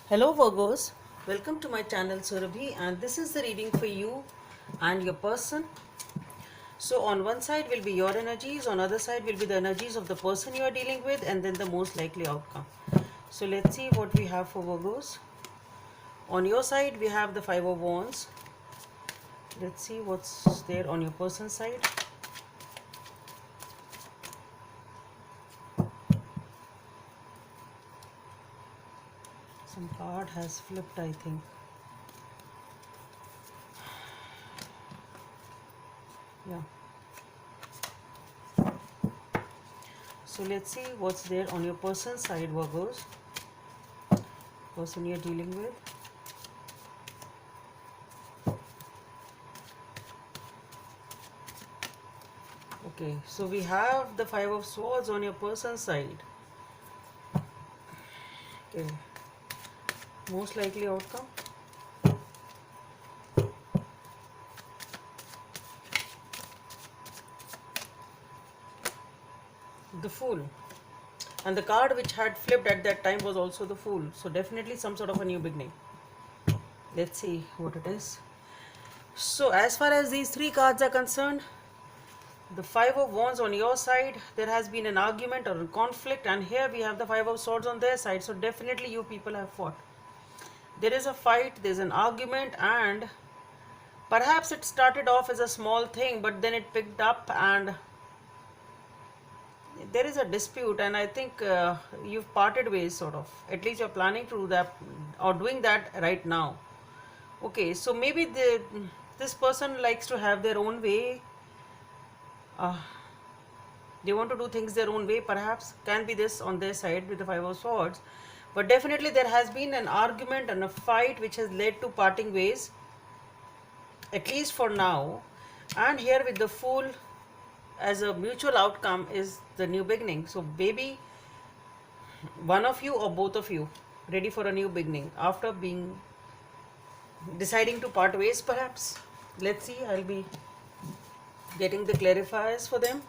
Hello Virgos, welcome to my channel Surabhi, and this is the reading for you and your person. So on one side will be your energies, on other side will be the energies of the person you are dealing with, and then the most likely outcome. So let's see what we have for Virgos. On your side we have the Five of Wands. Let's see what's there on your person's side. Some card has flipped, I think. Yeah. So let's see what's there on your person's side, Virgos. Person you're dealing with. Okay, so we have the Five of Swords on your person's side. Okay, most likely outcome. The Fool. And the card which had flipped at that time was also the Fool. So definitely some sort of a new beginning. Let's see what it is. So as far as these three cards are concerned, the Five of Wands on your side, there has been an argument or a conflict, and here we have the Five of Swords on their side. So definitely you people have fought. There is a fight, there's an argument, and perhaps it started off as a small thing, but then it picked up and there is a dispute, and I think you've parted ways, sort of. At least you're planning to do that or doing that right now. Okay, so maybe this person likes to have their own way. uh, they want to do things their own way, perhaps. Can be this on their side with the Five of Swords. But definitely there has been an argument and a fight which has led to parting ways, at least for now. And here with the Fool as a mutual outcome is the new beginning. So maybe one of you or both of you ready for a new beginning after being deciding to part ways, perhaps. Let's see, I'll be getting the clarifiers for them.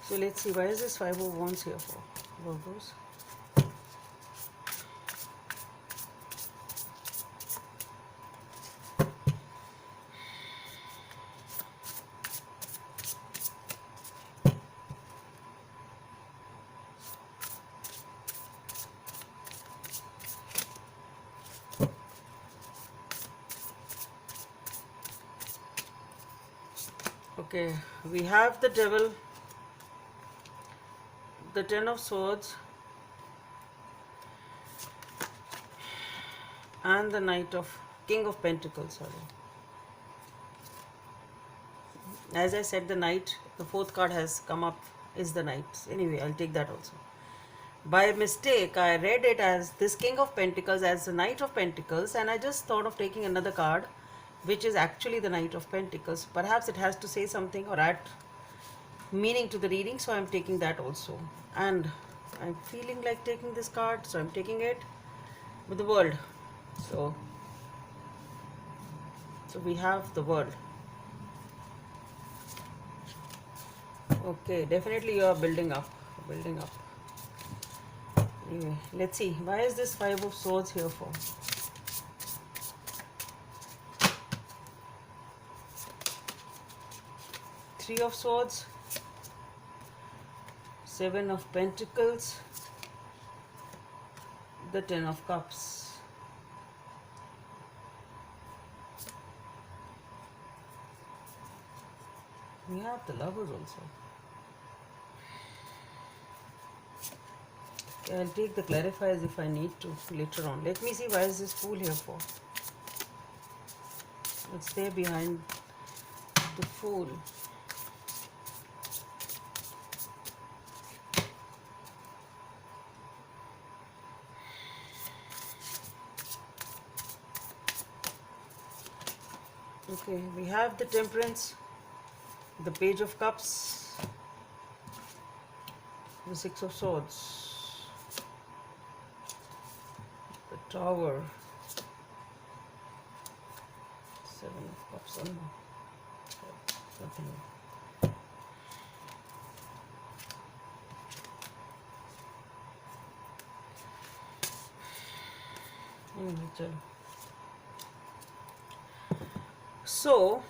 So let's see, why is this Five of Wands here for Virgos? Okay, we have the Devil, the Ten of Swords, and the Knight of King of Pentacles. Sorry. As I said, the Knight, the fourth card has come up, is the Knight. Anyway, I'll take that also. By mistake, I read it as this King of Pentacles as the Knight of Pentacles, and I just thought of taking another card, which is actually the Knight of Pentacles. Perhaps it has to say something or add meaning to the reading, so I'm taking that also. And I'm feeling like taking this card, so I'm taking it with the World. So we have the World. Okay, definitely you are building up, building up. Anyway, let's see, why is this Five of Swords here for? Three of Swords, Seven of Pentacles, the Ten of Cups. We have the Lovers also. Okay, I'll take the clarifiers if I need to later on. Let me see, why is this Fool here for? What's there behind the Fool? Okay, we have the Temperance, the Page of Cups, the Six of Swords, the Tower, Seven of Cups. Oh no, nothing. चलो. So,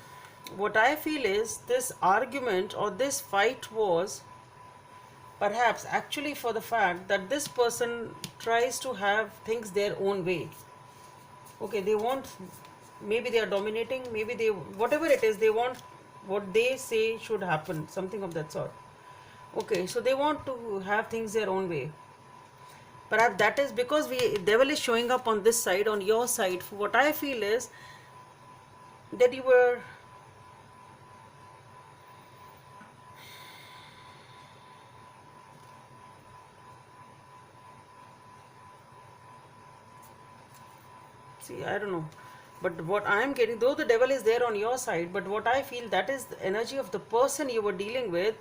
what I feel is this argument or this fight was perhaps actually for the fact that this person tries to have things their own way. Okay, they want, maybe they are dominating, maybe they, whatever it is, they want what they say should happen, something of that sort. Okay, so they want to have things their own way. Perhaps that is because devil is showing up on this side, on your side. What I feel is that you were, see, I don't know, but what I am getting, though the devil is there on your side, but what I feel, that is the energy of the person you were dealing with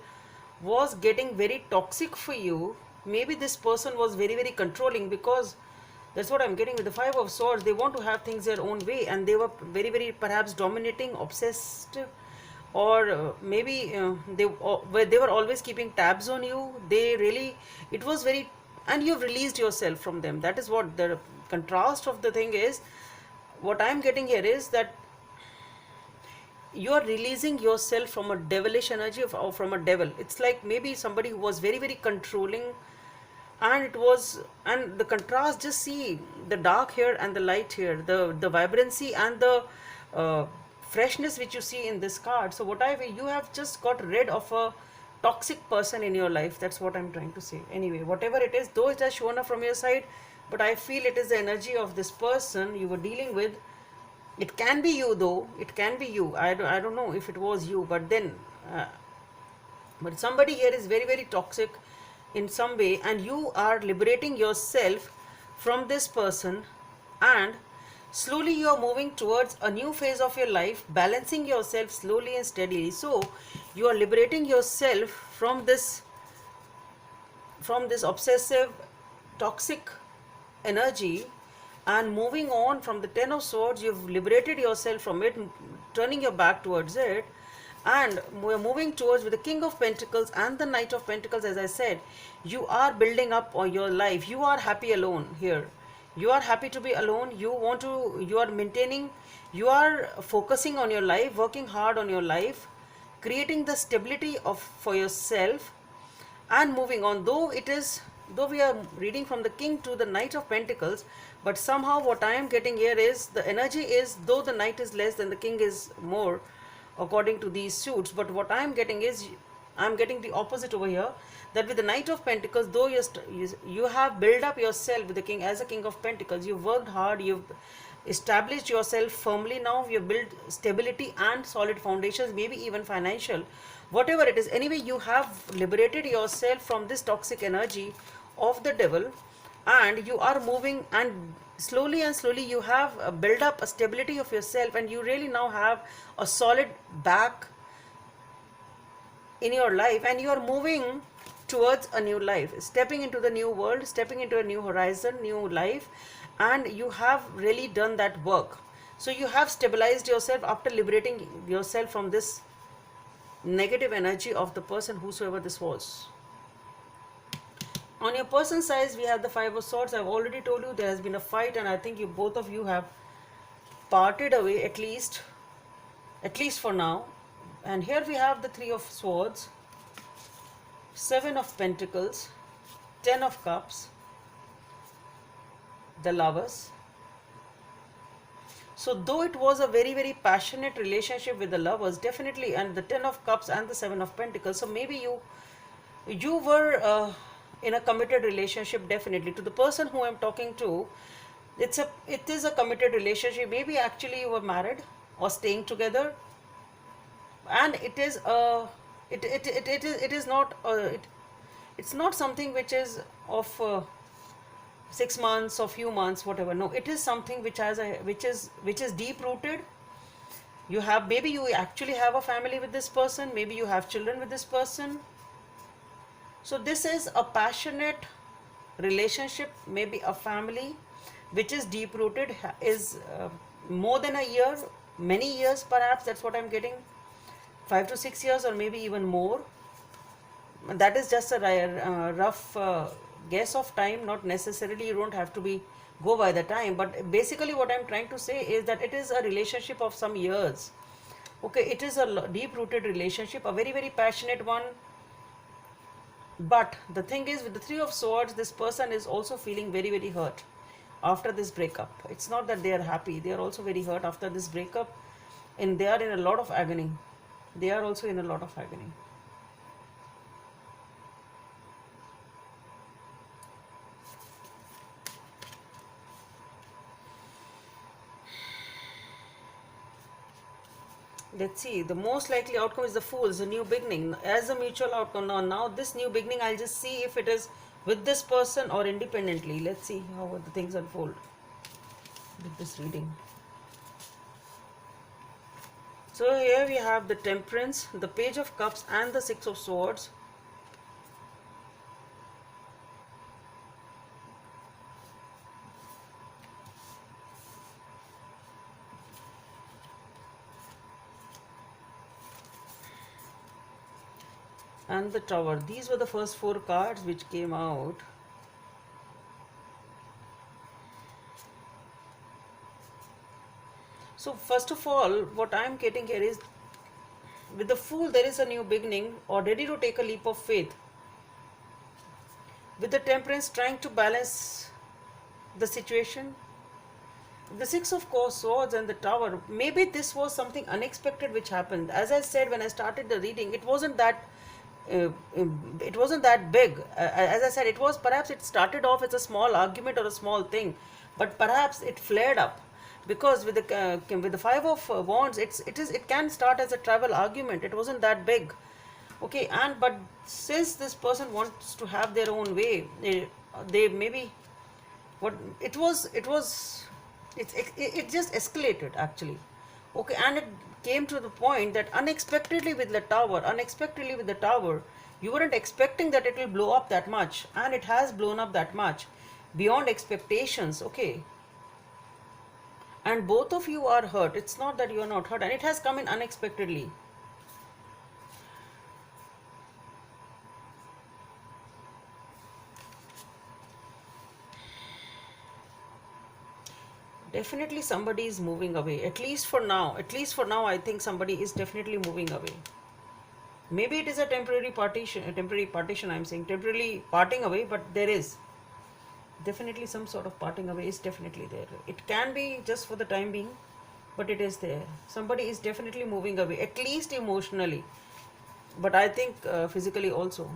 was getting very toxic for you. Maybe this person was very, very controlling, because that's what I'm getting with the Five of Swords. They want to have things their own way, and they were very, very perhaps dominating, obsessed, or maybe they were always keeping tabs on you. They really, it was very, and you've released yourself from them. That is what the contrast of the thing is. What I'm getting here is that you are releasing yourself from a devilish energy or from a devil. It's like maybe somebody who was very, very controlling, and it was, and the contrast, just see the dark here and the light here, the vibrancy and the freshness which you see in this card. So what you have just got rid of a toxic person in your life. That's what I'm trying to say. Anyway, whatever it is, though it has shown up from your side, but I feel it is the energy of this person you were dealing with. It can be you, though. It can be you. I don't know if it was you, but then, but somebody here is very, very toxic in some way, and you are liberating yourself from this person, and slowly you are moving towards a new phase of your life, balancing yourself slowly and steadily. So you are liberating yourself from this obsessive, toxic energy, and moving on from the Ten of Swords. You've liberated yourself from it, turning your back towards it, and we're moving towards, with the King of Pentacles and the Knight of Pentacles. As I said, you are building up on your life. You are happy alone here. You are happy to be alone. You are maintaining, you are focusing on your life, working hard on your life, creating the stability for yourself, and moving on. Though we are reading from the King to the Knight of Pentacles, but somehow what I am getting here is the energy is, though the Knight is less than the King is more, according to these suits. But what I am getting is, I am getting the opposite over here, that with the Knight of Pentacles, though you have built up yourself with the King as a King of Pentacles, you've worked hard, you've established yourself firmly. Now you've built stability and solid foundations, maybe even financial, whatever it is. Anyway, you have liberated yourself from this toxic energy of the devil, and you are moving, and slowly and slowly you have built up a stability of yourself, and you really now have a solid back in your life, and you are moving towards a new life, stepping into the new world, stepping into a new horizon, new life, and you have really done that work. So you have stabilized yourself after liberating yourself from this negative energy of the person, whosoever this was. On your person's side, we have the Five of Swords. I've already told you there has been a fight, and I think both of you have parted away, at least for now. And here we have the Three of Swords, Seven of Pentacles, Ten of Cups, the Lovers. So though it was a very, very passionate relationship with the Lovers, definitely, and the Ten of Cups and the Seven of Pentacles, so maybe you were in a committed relationship. Definitely, to the person who I'm talking to, it is a committed relationship. Maybe actually you were married or staying together, and it's not something which is of 6 months or few months, whatever. No, it is something which is deep rooted. Maybe you actually have a family with this person, maybe you have children with this person. So this is a passionate relationship, maybe a family which is deep rooted, is more than a year, many years perhaps. That's what I'm getting, 5 to 6 years, or maybe even more. That is just a rough guess of time, not necessarily you don't have to be go by the time, but basically what I'm trying to say is that it is a relationship of some years. Okay, it is a deep rooted relationship, a very very passionate one. But the thing is, with the Three of Swords, this person is also feeling very very hurt after this breakup. It's not that they are happy, they are also very hurt after this breakup, and they are in a lot of agony. They are also in a lot of agony. Let's see, the most likely outcome is the Fools, a new beginning as a mutual outcome. Now this new beginning, I'll just see if it is with this person or independently. Let's see how the things unfold with this reading. So here we have the Temperance, the Page of Cups, and the Six of Swords. And the Tower. These were the first four cards which came out. So first of all, what I am getting here is, with the Fool there is a new beginning, or ready to take a leap of faith. With the Temperance, trying to balance the situation. The Six of Swords and the Tower, maybe this was something unexpected which happened. As I said when I started the reading, it wasn't that it wasn't that big. As I said, it was, perhaps it started off as a small argument or a small thing, but perhaps it flared up, because with the Five of Wands, it can start as a trivial argument. It wasn't that big. Okay, and but since this person wants to have their own way, they maybe what it just escalated actually. Okay, and it came to the point that unexpectedly with the Tower, you weren't expecting that it will blow up that much, and it has blown up that much beyond expectations. Okay, and both of you are hurt. It's not that you are not hurt, and it has come in unexpectedly. Definitely somebody is moving away, at least for now. I think somebody is definitely moving away. Maybe it is a temporary partition, I'm saying temporarily parting away, but there is definitely some sort of parting away is definitely there. It can be just for the time being, but it is there. Somebody is definitely moving away, at least emotionally, but I think physically also.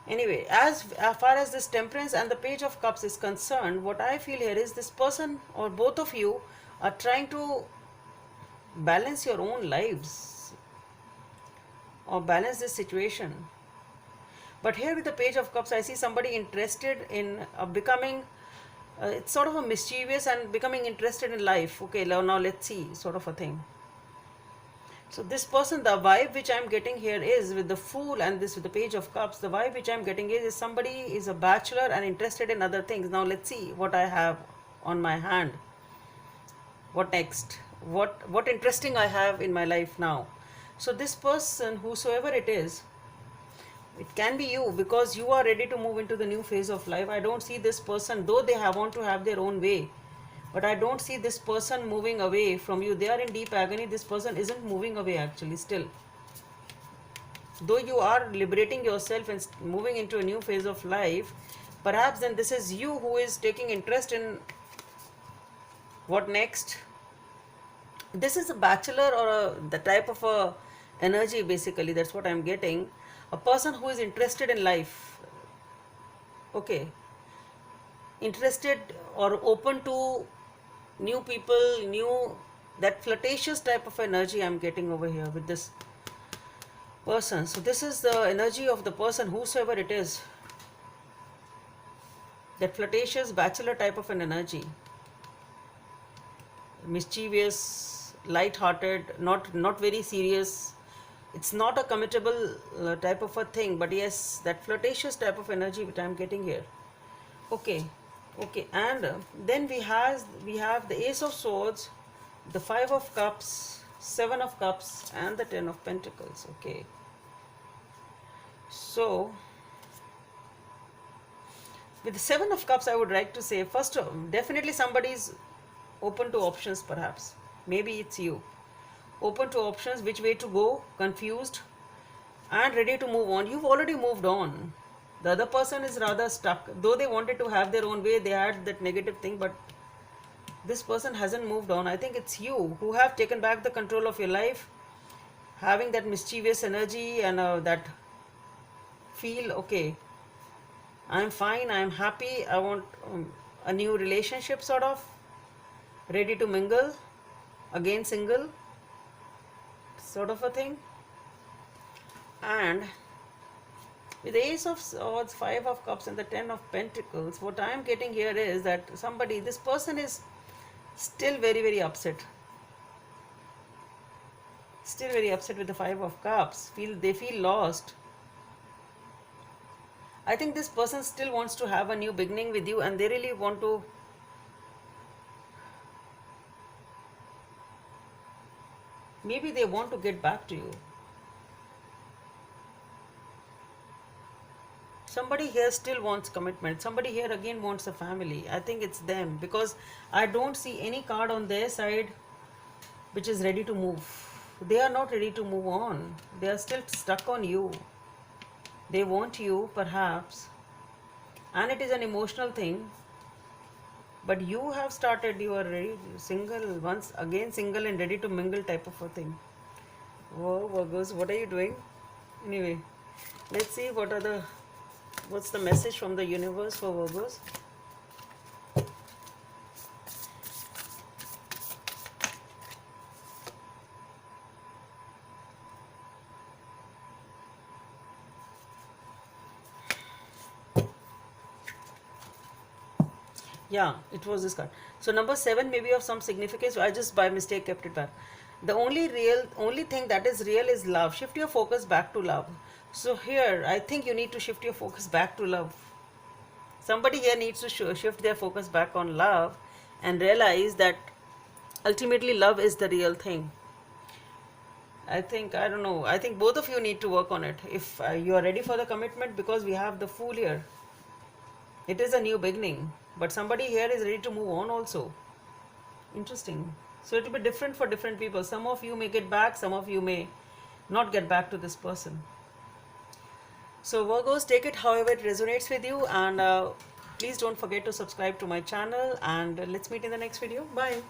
Anyway, as far as this Temperance and the Page of Cups is concerned, what I feel here is this person or both of you are trying to balance your own lives or balance this situation. But here with the Page of Cups, I see somebody interested in becoming, it's sort of a mischievous and becoming interested in life. Okay, now let's see, sort of a thing. So this person, the vibe which I'm getting here is with the Fool and this with the Page of Cups, the vibe which I'm getting is somebody is a bachelor and interested in other things. Now let's see what I have on my hand. What next? What interesting I have in my life now. So this person, whosoever it is, it can be you, because you are ready to move into the new phase of life. I don't see this person, though they want to have their own way, but I don't see this person moving away from you. They are in deep agony. This person isn't moving away actually still. Though you are liberating yourself and moving into a new phase of life, perhaps then this is you who is taking interest in what next. This is a bachelor or the type of a energy basically. That's what I'm getting. A person who is interested in life. Okay. Interested or open to new people, that flirtatious type of energy I'm getting over here with this person. So this is the energy of the person, whosoever it is, that flirtatious bachelor type of an energy, mischievous, light-hearted, not very serious. It's not a committable type of a thing, but yes, that flirtatious type of energy which I'm getting here. Okay. And then we have the Ace of Swords, the Five of Cups, Seven of Cups, and the Ten of Pentacles. Okay, so With the Seven of Cups, I would like to say first, definitely somebody is open to options, perhaps. Maybe it's you. Open to options, which way to go, confused, and ready to move on. You've already moved on. The other person is rather stuck. Though they wanted to have their own way, they had that negative thing, but this person hasn't moved on. I think it's you who have taken back the control of your life, having that mischievous energy and that feel okay, I'm fine, I'm happy, I want a new relationship, sort of, ready to mingle, again single, sort of a thing. And with the Ace of Swords, Five of Cups, and the Ten of Pentacles, what I am getting here is that this person is still very, very upset. Still very upset with the Five of Cups. They feel lost. I think this person still wants to have a new beginning with you, and they really want to maybe they want to get back to you. Somebody here still wants commitment. Somebody here again wants a family. I think it's them, because I don't see any card on their side which is ready to move. They are not ready to move on. They are still stuck on you. They want you, perhaps, and it is an emotional thing. But you have started, you are ready, single, once again single and ready to mingle type of a thing. Whoa, Virgos, what are you doing? Anyway, let's see what's the message from the universe for Virgos. Yeah, it was this card. So number 7 may be of some significance. I just by mistake kept it back. The only thing that is real is love. Shift your focus back to love. So here, I think you need to shift your focus back to love. Somebody here needs to shift their focus back on love and realize that ultimately love is the real thing. I don't know, I think both of you need to work on it. If you are ready for the commitment, because we have the Fool here. It is a new beginning, but somebody here is ready to move on also. Interesting. So it will be different for different people. Some of you may get back, some of you may not get back to this person. So Virgos, take it however it resonates with you, and please don't forget to subscribe to my channel, and let's meet in the next video. Bye.